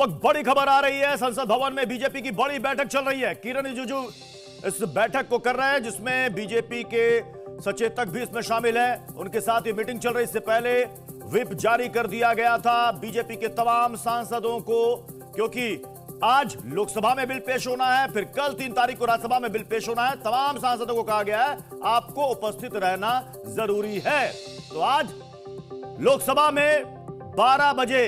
वक्त बड़ी खबर आ रही है। संसद भवन में बीजेपी की बड़ी बैठक चल रही है। किरण रिजिजू इस बैठक को कर रहे हैं, जिसमें बीजेपी के सचेतक भी इसमें शामिल है। उनके साथ ये मीटिंग चल रही। इससे पहले व्हिप जारी कर दिया गया था बीजेपी के तमाम सांसदों को, क्योंकि आज लोकसभा में बिल पेश होना है, फिर कल 3 तारीख को राज्यसभा में बिल पेश होना है। तमाम सांसदों को कहा गया है आपको उपस्थित रहना जरूरी है। तो आज लोकसभा में 12 बजे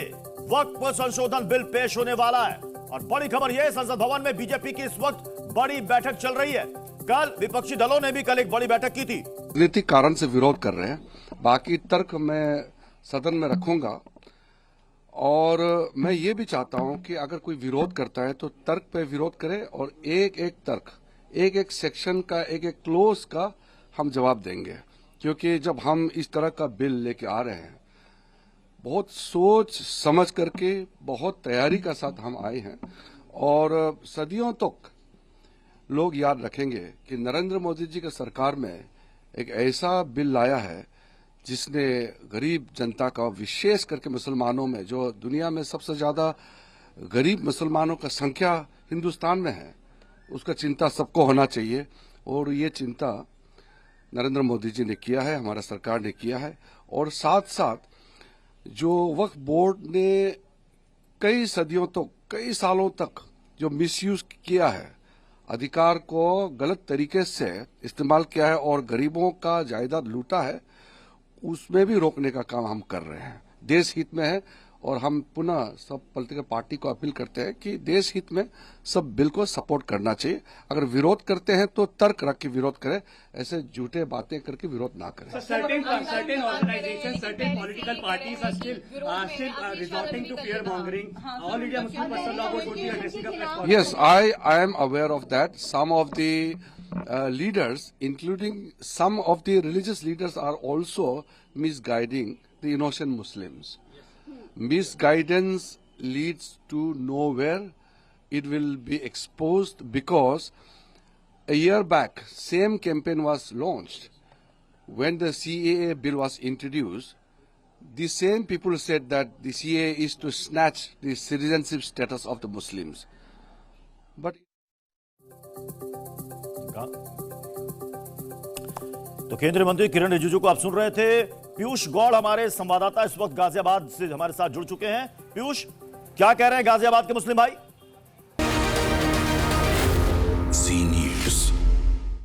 वक्फ संशोधन बिल पेश होने वाला है। और बड़ी खबर यह, संसद भवन में बीजेपी की इस वक्त बड़ी बैठक चल रही है। कल विपक्षी दलों ने भी कल एक बड़ी बैठक की थी। राजनीतिक कारण से विरोध कर रहे हैं, बाकी तर्क मैं सदन में रखूंगा। और मैं ये भी चाहता हूं कि अगर कोई विरोध करता है तो तर्क पे विरोध करे, और एक एक तर्क, एक एक सेक्शन का, एक एक क्लोज का हम जवाब देंगे। क्योंकि जब हम इस तरह का बिल लेके आ रहे हैं, बहुत सोच समझ करके, बहुत तैयारी का साथ हम आए हैं। और सदियों तक लोग याद रखेंगे कि नरेंद्र मोदी जी की सरकार में एक ऐसा बिल लाया है जिसने गरीब जनता का, विशेष करके मुसलमानों में, जो दुनिया में सबसे ज्यादा गरीब मुसलमानों का संख्या हिंदुस्तान में है, उसका चिंता सबको होना चाहिए। और ये चिंता नरेंद्र मोदी जी ने किया है, हमारा सरकार ने किया है। और साथ साथ जो वक्फ बोर्ड ने कई सदियों तक, कई सालों तक जो मिसयूज किया है, अधिकार को गलत तरीके से इस्तेमाल किया है और गरीबों का जायदाद लूटा है, उसमें भी रोकने का काम हम कर रहे हैं। देश हित में है। और हम पुनः सब पॉलिटिकल पार्टी को अपील करते हैं कि देश हित में सब बिल को सपोर्ट करना चाहिए। अगर विरोध करते हैं तो तर्क रख के विरोध करें, ऐसे झूठे बातें करके विरोध ना करें। Certain organizations, certain political parties are still resorting to fear mongering. All India Muslim Personnel Law Board would be addressing a press conference. Yes, I am aware of that. Some of the leaders, including some of the religious leaders, are also misguiding the innocent Muslims. Misguidance leads to nowhere. It will be exposed, because a year back, same campaign was launched. When the CAA bill was introduced, the same people said that the CAA is to snatch the citizenship status of the Muslims. But तो केंद्रीय मंत्री किरण रिजिजू को आप सुन रहे थे। पीयूष गौड़ हमारे संवाददाता इस वक्त गाजियाबाद से हमारे साथ जुड़ चुके हैं। पीयूष, क्या कह रहे हैं गाजियाबाद के मुस्लिम भाई?